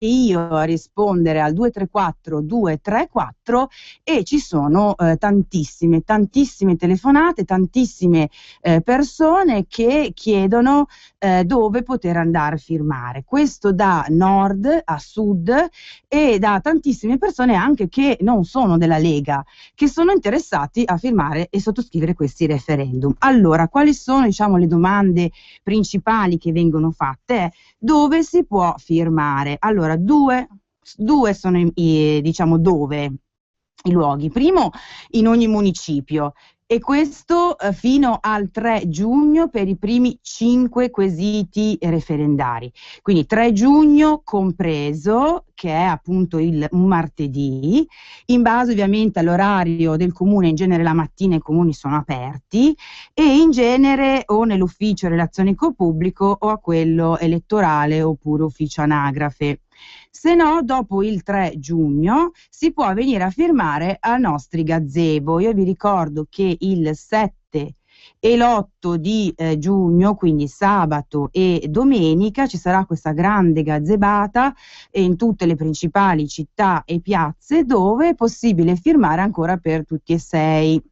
io a rispondere al 234 234 e ci sono tantissime telefonate, tantissime persone che chiedono dove poter andare a firmare. Questo da nord a sud e da tantissime persone anche che non sono della Lega, che sono interessati a firmare e sottoscrivere questi referendum. Allora, quali sono, diciamo, le domande principali che vengono fatte? Dove si può firmare? Allora, due sono diciamo dove i luoghi. Primo, in ogni municipio, e questo fino al 3 giugno per i primi 5 quesiti referendari. Quindi 3 giugno compreso, che è appunto un martedì, in base ovviamente all'orario del comune. In genere la mattina i comuni sono aperti e in genere o nell'ufficio relazioni col pubblico o a quello elettorale oppure ufficio anagrafe. Se no, dopo il 3 giugno si può venire a firmare al nostri gazebo. Io vi ricordo che il 7 e l'8 di giugno, quindi sabato e domenica, ci sarà questa grande gazebata in tutte le principali città e piazze, dove è possibile firmare ancora per tutti e 6.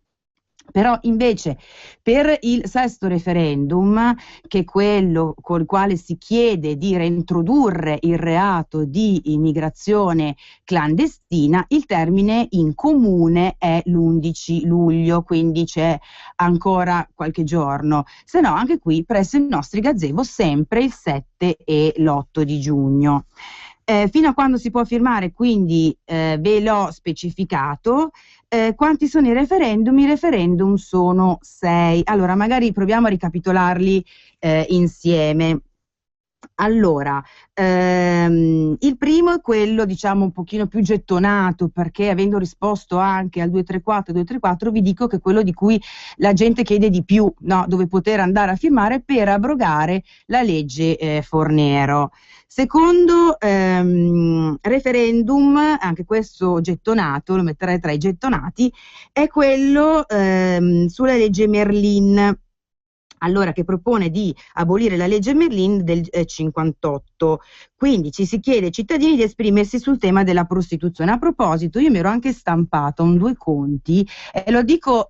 Però invece per il sesto referendum, che è quello col quale si chiede di reintrodurre il reato di immigrazione clandestina, il termine in comune è l'11 luglio, quindi c'è ancora qualche giorno. Se no, anche qui presso i nostri gazebo sempre il 7 e l'8 di giugno. Fino a quando si può firmare, quindi ve l'ho specificato. Quanti sono i referendum? I referendum sono 6. Allora, magari proviamo a ricapitolarli insieme. Allora, il primo è quello, diciamo, un pochino più gettonato, perché avendo risposto anche al 234 vi dico che è quello di cui la gente chiede di più, no? Dove poter andare a firmare per abrogare la legge Fornero. Secondo referendum, anche questo gettonato, lo metterei tra i gettonati, è quello sulla legge Merlin. Allora, che propone di abolire la legge Merlin del 58. Quindi ci si chiede ai cittadini di esprimersi sul tema della prostituzione. A proposito, io mi ero anche stampato un due conti e lo dico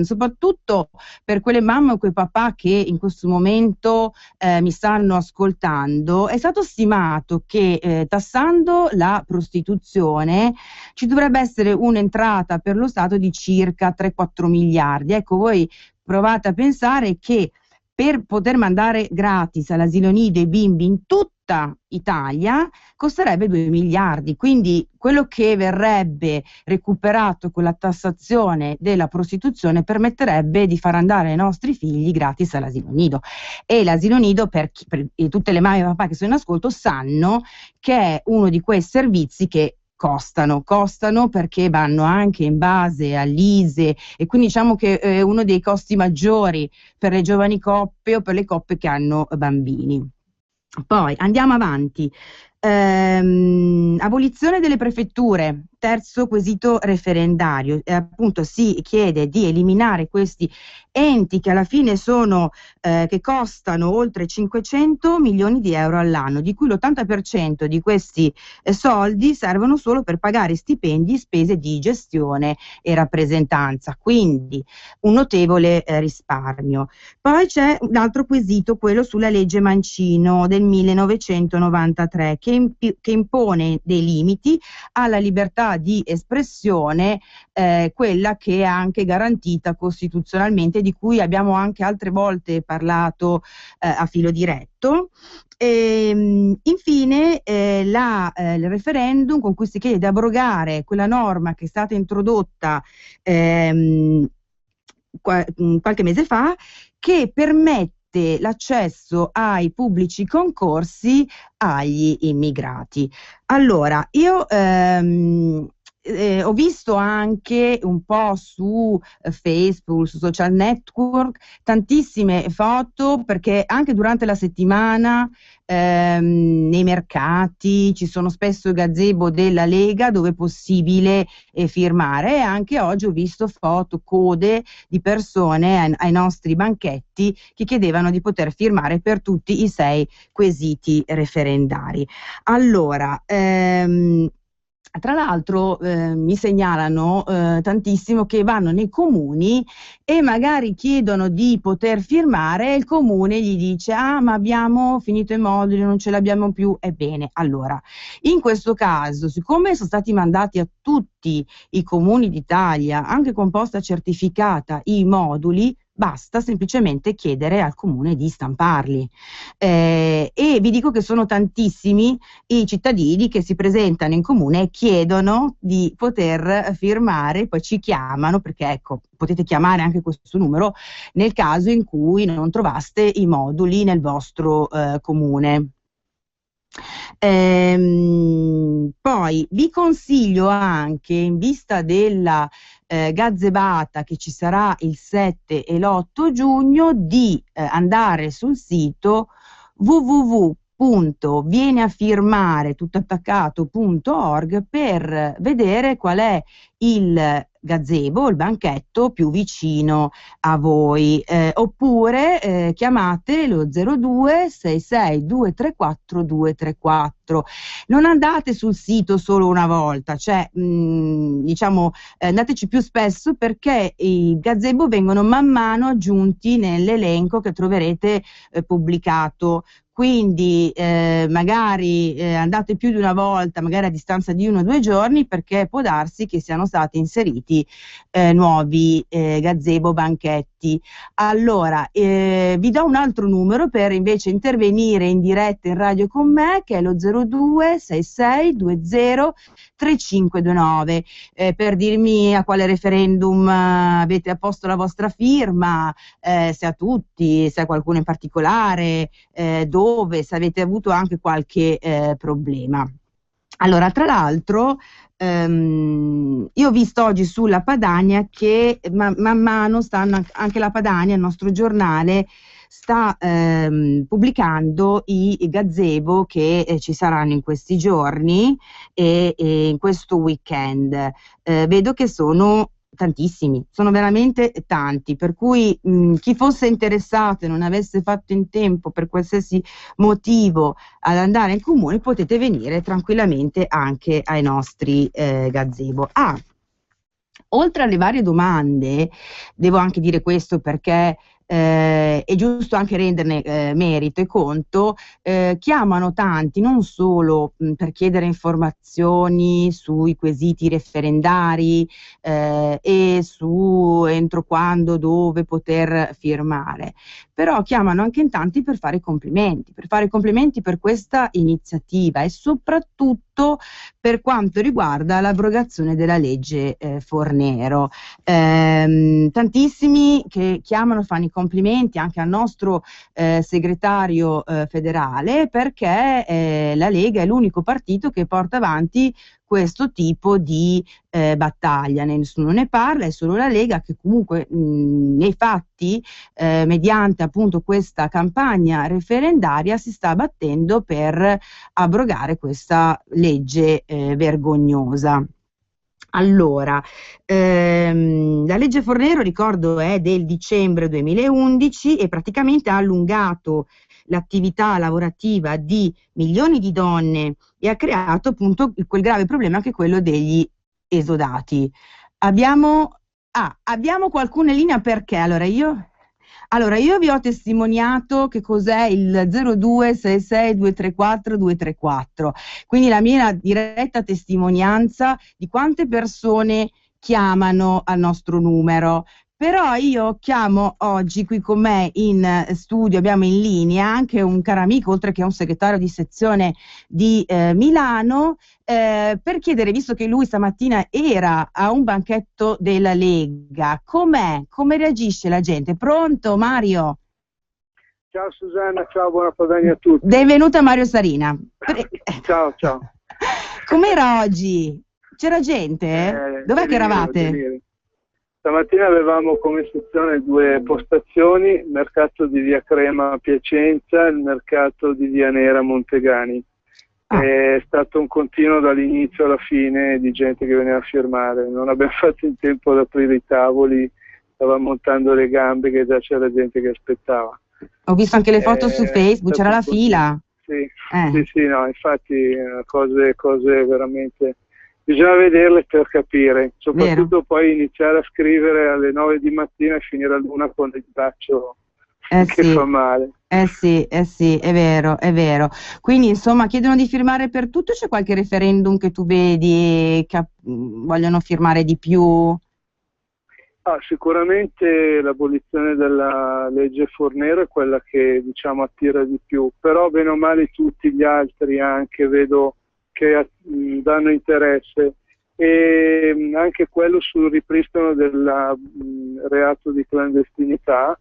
soprattutto per quelle mamme o quei papà che in questo momento mi stanno ascoltando. È stato stimato che tassando la prostituzione ci dovrebbe essere un'entrata per lo Stato di circa 3-4 miliardi. Ecco, voi provate a pensare che per poter mandare gratis all'asilo nido i bimbi in tutta Italia costerebbe 2 miliardi, quindi quello che verrebbe recuperato con la tassazione della prostituzione permetterebbe di far andare i nostri figli gratis all'asilo nido. E l'asilo nido, per tutte le mamme e papà che sono in ascolto, sanno che è uno di quei servizi che costano perché vanno anche in base all'ISEE e quindi diciamo che è uno dei costi maggiori per le giovani coppie o per le coppie che hanno bambini. Poi andiamo avanti. Abolizione delle prefetture, terzo quesito referendario. Appunto si chiede di eliminare questi enti che alla fine sono che costano oltre 500 milioni di euro all'anno, di cui l'80% di questi soldi servono solo per pagare stipendi, spese di gestione e rappresentanza, quindi un notevole risparmio. Poi c'è un altro quesito, quello sulla legge Mancino del 1993, che impone dei limiti alla libertà di espressione, quella che è anche garantita costituzionalmente, di cui abbiamo anche altre volte parlato a filo diretto. Infine il referendum con cui si chiede di abrogare quella norma che è stata introdotta qualche mese fa, che permette l'accesso ai pubblici concorsi agli immigrati. Allora, io ho visto anche un po' su Facebook, su social network, tantissime foto, perché anche durante la settimana nei mercati, ci sono spesso i gazebo della Lega dove è possibile firmare, e anche oggi ho visto foto, code di persone ai nostri banchetti che chiedevano di poter firmare per tutti i 6 quesiti referendari. Allora, tra l'altro mi segnalano tantissimo che vanno nei comuni e magari chiedono di poter firmare, e il comune gli dice: ah, ma abbiamo finito i moduli, non ce l'abbiamo più. Ebbene, allora, in questo caso, siccome sono stati mandati a tutti i comuni d'Italia, anche con posta certificata, i moduli, basta semplicemente chiedere al comune di stamparli. E vi dico che sono tantissimi i cittadini che si presentano in comune e chiedono di poter firmare, poi ci chiamano, perché ecco, potete chiamare anche questo numero nel caso in cui non trovaste i moduli nel vostro comune. Poi vi consiglio anche, in vista della gazebata che ci sarà il 7 e l'8 giugno, di andare sul sito www.vieneafirmare tuttattaccato.org per vedere qual è il gazebo, il banchetto più vicino a voi, oppure chiamate lo 02 66 234 234. Non andate sul sito solo una volta, cioè diciamo andateci più spesso, perché i gazebo vengono man mano aggiunti nell'elenco che troverete pubblicato. Quindi magari andate più di una volta, magari a distanza di 1 o 2 giorni, perché può darsi che siano stati inseriti nuovi gazebo banchetti. Allora, vi do un altro numero per invece intervenire in diretta in radio con me, che è lo 02 66 20 3529, per dirmi a quale referendum avete apposto la vostra firma, se a tutti, se a qualcuno in particolare, dove, se avete avuto anche qualche problema. Allora, tra l'altro, io ho visto oggi sulla Padania che man mano stanno, anche la Padania, il nostro giornale, sta pubblicando i gazebo che ci saranno in questi giorni e in questo weekend. Vedo che sono tantissimi, sono veramente tanti, per cui chi fosse interessato e non avesse fatto in tempo per qualsiasi motivo ad andare in comune, potete venire tranquillamente anche ai nostri gazebo. Oltre alle varie domande, devo anche dire questo perché è giusto anche renderne merito e conto, chiamano tanti non solo per chiedere informazioni sui quesiti referendari e su entro quando, dove poter firmare, però chiamano anche in tanti per fare complimenti per questa iniziativa, e soprattutto per quanto riguarda l'abrogazione della legge Fornero. Tantissimi che chiamano, fanno i complimenti anche al nostro segretario federale, perché la Lega è l'unico partito che porta avanti questo tipo di battaglia. Nessuno ne parla, è solo la Lega che comunque nei fatti, mediante appunto questa campagna referendaria, si sta battendo per abrogare questa legge vergognosa. Allora, la legge Fornero, ricordo, è del dicembre 2011 e praticamente ha allungato l'attività lavorativa di milioni di donne e ha creato appunto quel grave problema che è quello degli esodati. Abbiamo qualcuno in linea, perché allora io vi ho testimoniato che cos'è il 02 66 234 234, quindi la mia diretta testimonianza di quante persone chiamano al nostro numero. Però io chiamo oggi qui con me in studio, abbiamo in linea anche un caro amico, oltre che un segretario di sezione di Milano, per chiedere, visto che lui stamattina era a un banchetto della Lega, come reagisce la gente? Pronto Mario? Ciao Susanna, ciao, buona Padania a tutti. Benvenuta Mario Sarina. Ciao, ciao. Com'era oggi? C'era gente? Dov'è che eravate? Stamattina avevamo come sezione 2 postazioni, il mercato di Via Crema a Piacenza e il mercato di Via Nera a Montegani. È stato un continuo dall'inizio alla fine di gente che veniva a firmare, non abbiamo fatto in tempo ad aprire i tavoli, stavamo montando le gambe che già c'era gente che aspettava. Ho visto anche le foto su Facebook, c'era la fila. Sì, no, infatti cose veramente... Bisogna vederle per capire, soprattutto Vero. poi iniziare a scrivere alle 9 di mattina e finire all'1 con il braccio che Sì. fa male. Sì, è vero, è vero. Quindi insomma chiedono di firmare per tutto, c'è qualche referendum che tu vedi che vogliono firmare di più? Sicuramente l'abolizione della legge Fornero è quella che diciamo attira di più, però bene o male tutti gli altri anche vedo che danno interesse, e anche quello sul ripristino del reato di clandestinità,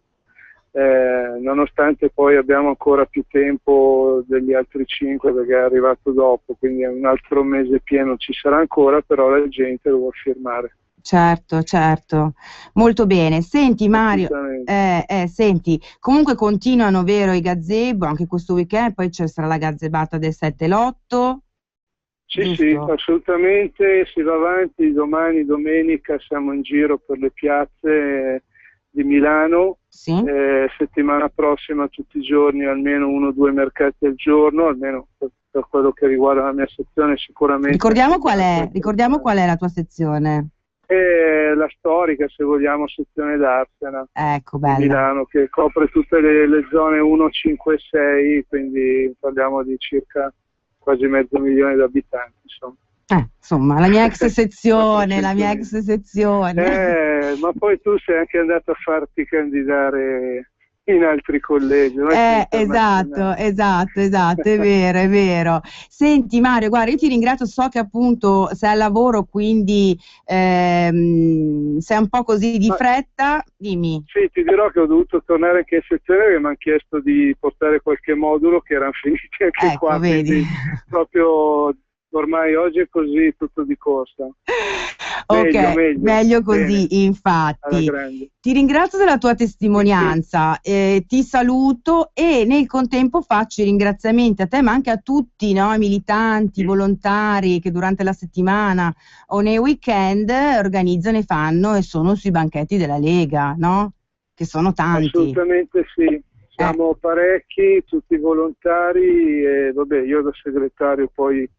nonostante poi abbiamo ancora più tempo degli altri 5 perché è arrivato dopo, quindi un altro mese pieno ci sarà ancora, però la gente lo vuole firmare. Certo, molto bene. Senti Mario, senti, comunque continuano, vero, i gazebo anche questo weekend, poi ci sarà la gazzebata del 7 e l'8. Sì, assolutamente, si va avanti. Domani, domenica, siamo in giro per le piazze di Milano. Sì. Settimana prossima tutti i giorni almeno 1 o 2 mercati al giorno, almeno per quello che riguarda la mia sezione sicuramente. Ricordiamo qual è la tua sezione? La storica, se vogliamo, sezione d'Arsena bella. di Milano, che copre tutte le zone 1, 5 e 6, quindi parliamo di circa quasi 500.000 di abitanti, insomma, la mia ex sezione, ma poi tu sei anche andato a farti candidare in altri collegi. Esatto, è vero. Senti Mario, guarda, io ti ringrazio, so che appunto sei al lavoro, quindi sei un po' così di fretta, dimmi. Sì, ti dirò che ho dovuto tornare anche in sezione perché mi hanno chiesto di portare qualche modulo che erano finiti anche qua, vedi. Quindi proprio ormai oggi è così, tutto di corsa. Meglio così. Bene. Infatti. Ti ringrazio della tua testimonianza, ti saluto e nel contempo faccio i ringraziamenti a te ma anche a tutti, no, i militanti, volontari che durante la settimana o nei weekend organizzano e fanno e sono sui banchetti della Lega, no? Che sono tanti. Assolutamente sì, siamo parecchi, tutti volontari e io da segretario poi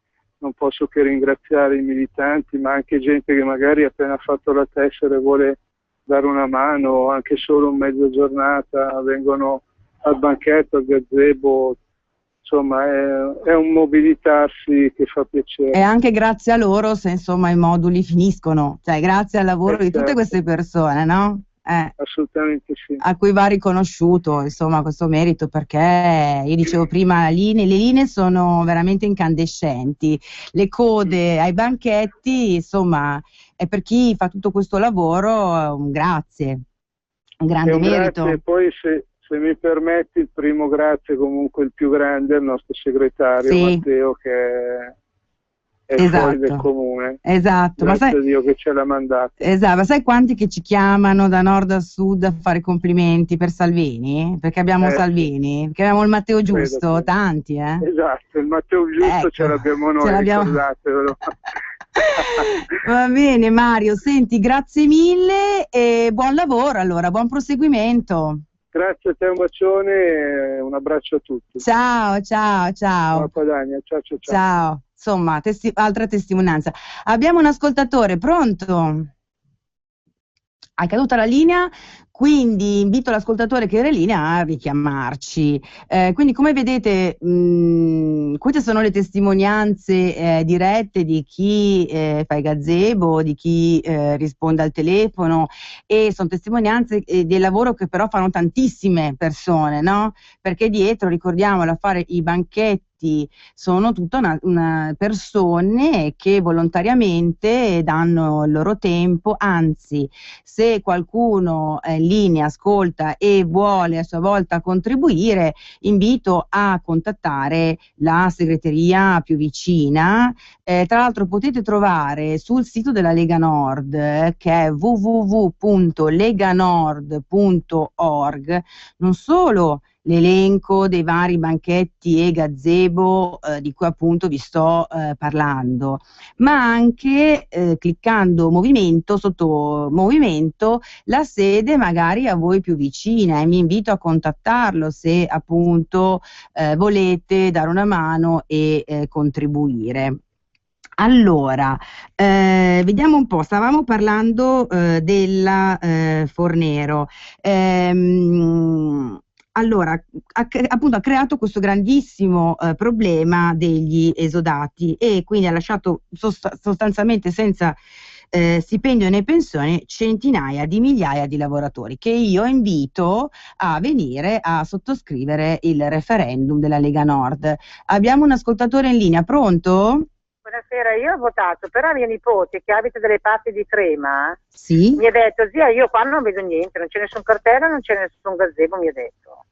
non posso che ringraziare i militanti, ma anche gente che magari ha appena fatto la tessera e vuole dare una mano, anche solo un mezzo giornata, vengono al banchetto, al gazebo, insomma è un mobilitarsi che fa piacere. E anche grazie a loro se insomma i moduli finiscono, cioè grazie al lavoro di tutte queste persone, no? Assolutamente sì. A cui va riconosciuto insomma questo merito, perché io dicevo prima le linee sono veramente incandescenti, le code ai banchetti, insomma è per chi fa tutto questo lavoro un grazie, un grande merito. Grazie. Poi se mi permetti il primo grazie, comunque il più grande, al nostro segretario Matteo, che è fuori del comune. Esatto. Grazie a Dio che ce l'ha mandato. Esatto, ma sai quanti che ci chiamano da nord a sud a fare complimenti per Salvini? Perché abbiamo Salvini, perché abbiamo il Matteo Giusto, tanti, Esatto, il Matteo Giusto ce l'abbiamo noi, ricordatevelo. Va bene Mario, senti, grazie mille e buon lavoro allora, buon proseguimento. Grazie a te, un bacione e un abbraccio a tutti. Ciao. Ciao Padania, ciao. Insomma, altra testimonianza. Abbiamo un ascoltatore, pronto? È caduta la linea, quindi invito l'ascoltatore che era in linea a richiamarci. Quindi come vedete queste sono le testimonianze dirette di chi fa i gazebo, di chi risponde al telefono, e sono testimonianze del lavoro che però fanno tantissime persone, no? Perché dietro, ricordiamolo, a fare i banchetti sono tutta una persone che volontariamente danno il loro tempo, anzi se se qualcuno in linea ascolta e vuole a sua volta contribuire, invito a contattare la segreteria più vicina. Tra l'altro potete trovare sul sito della Lega Nord, che è www.leganord.org, non solo l'elenco dei vari banchetti e gazebo di cui appunto vi sto parlando, ma anche cliccando movimento, sotto movimento, la sede magari a voi più vicina, e mi invito a contattarlo se appunto volete dare una mano e contribuire. Allora, vediamo un po', stavamo parlando della Fornero. Allora, appunto ha creato questo grandissimo problema degli esodati, e quindi ha lasciato sostanzialmente senza stipendio né pensione centinaia di migliaia di lavoratori, che io invito a venire a sottoscrivere il referendum della Lega Nord. Abbiamo un ascoltatore in linea, pronto? Buonasera, io ho votato, però mia nipote, che abita dalle parti di Crema, sì? Mi ha detto: zia, io qua non vedo niente, non c'è nessun cartello, non c'è nessun gazebo, mi ha detto.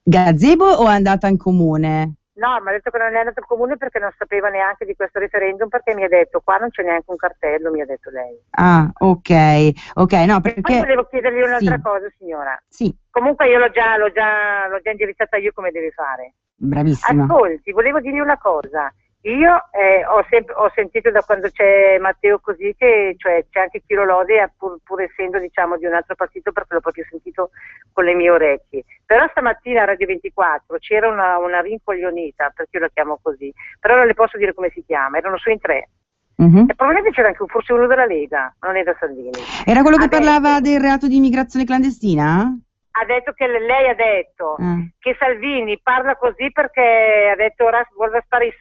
Gazebo o è andata in comune? No, mi ha detto che non è andato al comune perché non sapeva neanche di questo referendum, perché mi ha detto qua non c'è neanche un cartello, mi ha detto lei. Ah, ok, no, perché... Poi volevo chiedergli un'altra sì. cosa, signora. Sì. Comunque io l'ho già indirizzata io come deve fare. Bravissima. Ascolti, volevo dirgli una cosa. Io ho sentito da quando c'è Matteo Così che c'è anche Chiro Lode, pur essendo diciamo di un altro partito, perché l'ho proprio sentito con le mie orecchie. Però stamattina a Radio 24 c'era una rincoglionita, perché io la chiamo così, però non le posso dire come si chiama, erano su in 3. E probabilmente c'era anche forse uno della Lega, non era Salvini. Era quello che parlava del reato di immigrazione clandestina? Ha detto che lei ha detto che Salvini parla così perché ha detto ora vuole raspare i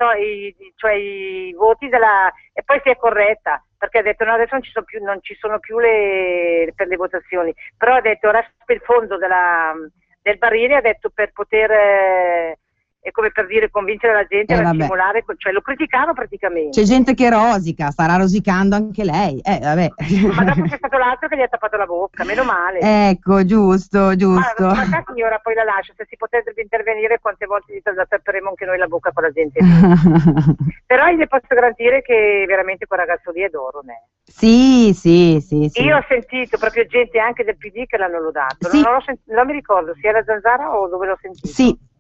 voti della, e poi si è corretta perché ha detto no, adesso non ci sono più per le votazioni, però ha detto raspa il fondo del barile, ha detto per poter è come per dire convincere la gente a simulare, cioè lo criticano praticamente. C'è gente che rosica, starà rosicando anche lei, vabbè. Ma dopo c'è stato l'altro che gli ha tappato la bocca, meno male. Ecco, giusto. Ma sa signora, poi la lascio, se si potrebbe intervenire quante volte gli tapperemo anche noi la bocca con la gente. Però io le posso garantire che veramente quel ragazzo lì è d'oro, né? Sì. Io ho sentito proprio gente anche del PD che l'hanno lodato, sì. non mi ricordo se era Zanzara o dove l'ho sentito.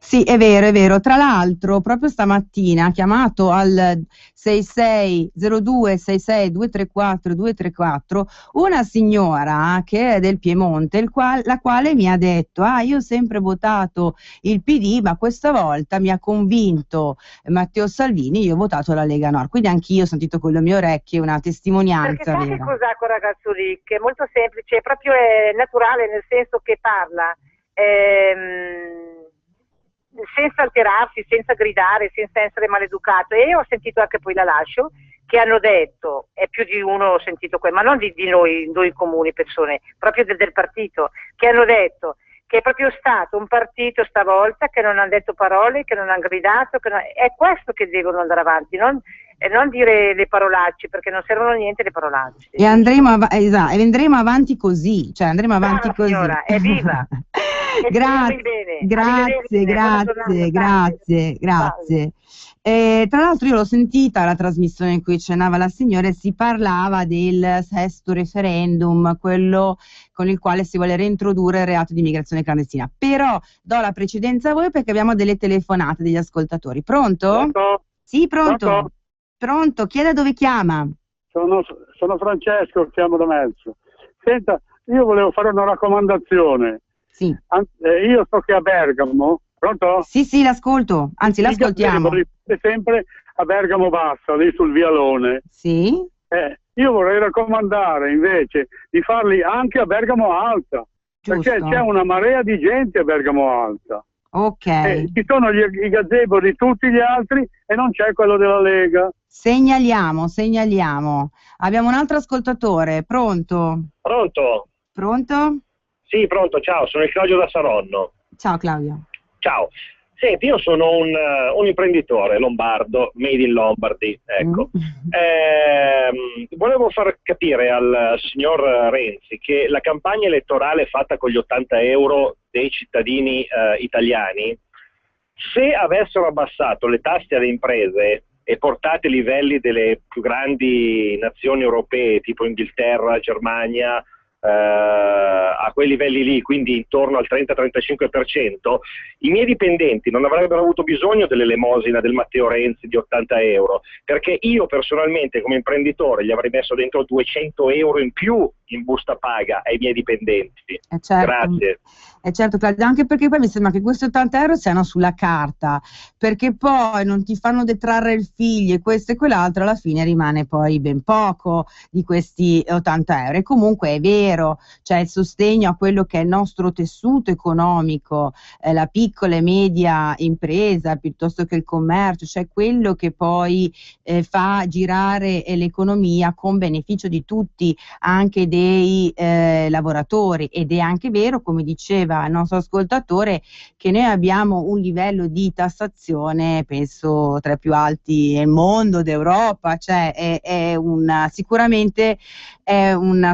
Sì, è vero. Tra l'altro, proprio stamattina ha chiamato al 6602 66234 234 una signora che è del Piemonte, la quale mi ha detto: io ho sempre votato il PD, ma questa volta mi ha convinto Matteo Salvini, io ho votato la Lega Nord. Quindi anch'io ho sentito con le mie orecchie una testimonianza vera. Perché vera. Cos'ha quel ragazzo lì? Che è molto semplice, è proprio naturale, nel senso che parla senza alterarsi, senza gridare, senza essere maleducato. E ho sentito anche poi la lascio che hanno detto, è più di uno ho sentito ma non di noi comuni persone, proprio del partito, che hanno detto che è proprio stato un partito stavolta che non hanno detto parole, che non hanno gridato, è questo che devono andare avanti, non dire le parolacce, perché non servono a niente le parolacce. E andremo avanti così, cioè andremo avanti così. Signora, evviva! Grazie. Tra l'altro io l'ho sentita la trasmissione in cui cenava la signora e si parlava del sesto referendum, quello con il quale si vuole reintrodurre il reato di immigrazione clandestina. Però do la precedenza a voi perché abbiamo delle telefonate degli ascoltatori. Pronto? Sì, pronto. Pronto, chi è, da dove chiama? Sono Francesco, chiamo da Melzo. Senta, io volevo fare una raccomandazione. Sì. Io so che a Bergamo, pronto? Sì, l'ascolto, anzi l'ascoltiamo. Sempre a Bergamo Bassa, lì sul vialone. Sì. Io vorrei raccomandare invece di farli anche a Bergamo Alta, giusto, perché c'è una marea di gente a Bergamo Alta. Ok. Ci sono i gazebo di tutti gli altri e non c'è quello della Lega. Segnaliamo. Abbiamo un altro ascoltatore, pronto? Pronto? Sì, pronto, ciao, sono il Claudio da Saronno. Ciao Claudio. Ciao. Senti, io sono un imprenditore lombardo, made in Lombardy, ecco. Volevo far capire al signor Renzi che la campagna elettorale fatta con gli 80 euro dei cittadini italiani, se avessero abbassato le tasse alle imprese e portate ai livelli delle più grandi nazioni europee, tipo Inghilterra, Germania, a quei livelli lì, quindi intorno al 30-35%, i miei dipendenti non avrebbero avuto bisogno dell'elemosina del Matteo Renzi di 80 euro, perché io personalmente come imprenditore gli avrei messo dentro 200 euro in più in busta paga ai miei dipendenti. Certo. Grazie. Certo, Claudia, anche perché poi mi sembra che questi 80 euro siano sulla carta, perché poi non ti fanno detrarre il figlio e questo e quell'altro, alla fine rimane poi ben poco di questi 80 euro. E comunque è vero, cioè il sostegno a quello che è il nostro tessuto economico, la piccola e media impresa piuttosto che il commercio, cioè quello che poi fa girare l'economia con beneficio di tutti, anche dei lavoratori. Ed è anche vero, come diceva il nostro ascoltatore, che noi abbiamo un livello di tassazione penso tra i più alti del mondo, d'Europa, cioè sicuramente è una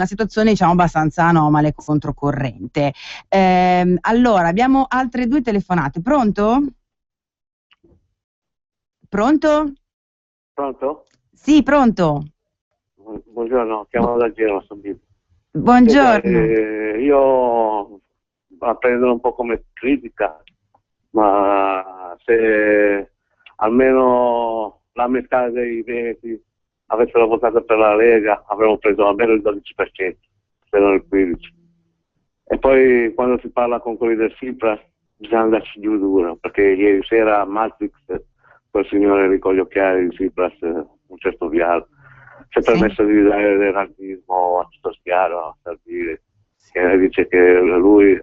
situazione, diciamo, abbastanza anomala e controcorrente. Allora abbiamo altre due telefonate. Pronto? Pronto? Pronto? Sì, pronto. Buongiorno, chiamo da Genova, sono Bill. Buongiorno. Io la prendo un po' come critica, ma se almeno la metà dei veneti avessero votato per la Lega avremmo preso almeno il 12%, se non il 15%. E poi quando si parla con quelli del Tsipras bisogna andarci giù duro, perché ieri sera a Matrix quel signore lì con gli occhiali di Tsipras, un certo Vialo, si è permesso di dare del razzismo a tutto spiaro, a Salvini, che dice che lui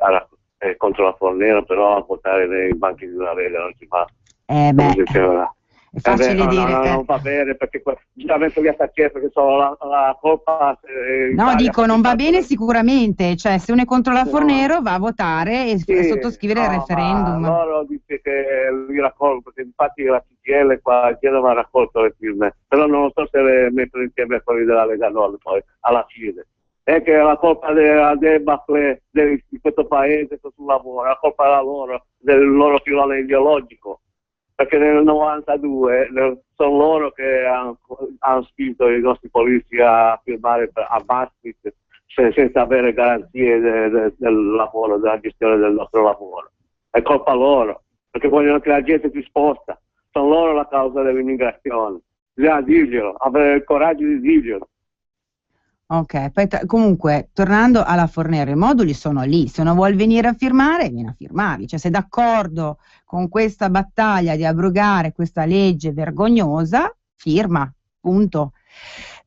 è contro la Fornero, però a votare nei banchi di una Lega non si fa. È facile dire. Non va bene, perché giustamente gli sta chiesto che sono la colpa. No, dico, non va bene sicuramente, cioè se uno è contro la Fornero va a votare e sottoscrivere il referendum. Ma loro dice che lui raccolgo, perché infatti la CGL qua a Genova ha raccolto le firme, però non so se le mettono insieme quelli della Lega Nord poi alla fine. È che la colpa della debacle di questo paese sul lavoro, la colpa era loro, del loro filone ideologico. Perché nel 92 sono loro che hanno spinto i nostri politici a firmare a Maastricht senza avere garanzie del lavoro, della gestione del nostro lavoro. È colpa loro, perché vogliono che la gente si sposta. Sono loro la causa dell'immigrazione. Bisogna dirglielo, avere il coraggio di dirglielo. Ok, poi comunque tornando alla Fornero, i moduli sono lì, se uno vuol venire a firmare, vieni a firmarli, cioè sei d'accordo con questa battaglia di abrogare questa legge vergognosa, firma, punto.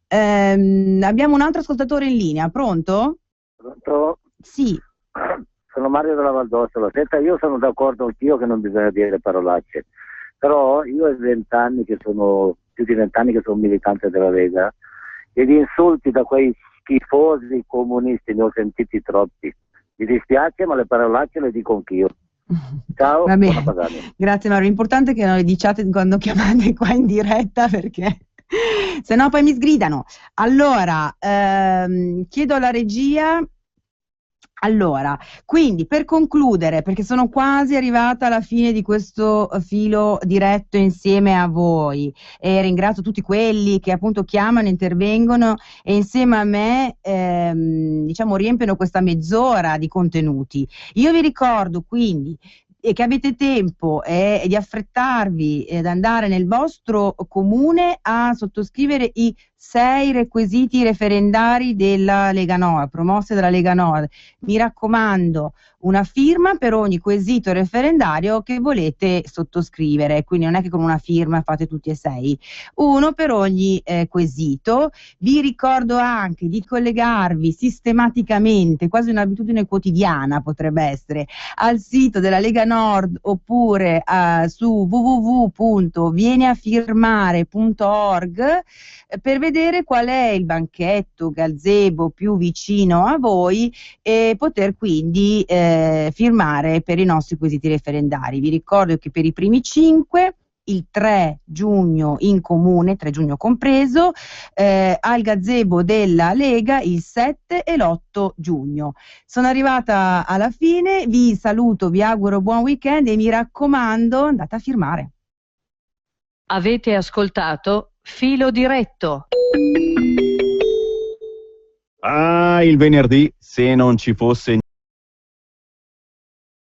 Abbiamo un altro ascoltatore in linea, pronto? Pronto? Sì. Sono Mario della Valdossola. Senta, io sono d'accordo anch'io che non bisogna dire parolacce, però io è più di 20 anni che sono militante della Lega, e gli insulti da quei schifosi comunisti ne ho sentiti troppi. Mi dispiace, ma le parolacce le dico anch'io. Ciao, buona Padania. Grazie Mario, l'importante è che non le diciate quando chiamate qua in diretta, perché se no poi mi sgridano. Allora, chiedo alla regia. Allora, quindi per concludere, perché sono quasi arrivata alla fine di questo filo diretto insieme a voi, e ringrazio tutti quelli che appunto chiamano, intervengono e insieme a me diciamo riempiono questa mezz'ora di contenuti. Io vi ricordo quindi che avete tempo di affrettarvi ad andare nel vostro comune a sottoscrivere i 6 requisiti referendari della Lega Nord, promossi dalla Lega Nord. Mi raccomando, una firma per ogni quesito referendario che volete sottoscrivere, quindi non è che con una firma fate tutti e 6, uno per ogni quesito. Vi ricordo anche di collegarvi sistematicamente, quasi un'abitudine quotidiana potrebbe essere, al sito della Lega Nord oppure su www.vieniafirmare.org per vedere vedere qual è il banchetto gazebo più vicino a voi e poter quindi firmare per i nostri quesiti referendari. Vi ricordo che per i primi 5 il 3 giugno in comune, 3 giugno compreso, al gazebo della Lega il 7 e l'8 giugno. Sono arrivata alla fine, vi saluto, vi auguro buon weekend e mi raccomando, andate a firmare. Avete ascoltato Filo Diretto. Ah, il venerdì, se non ci fosse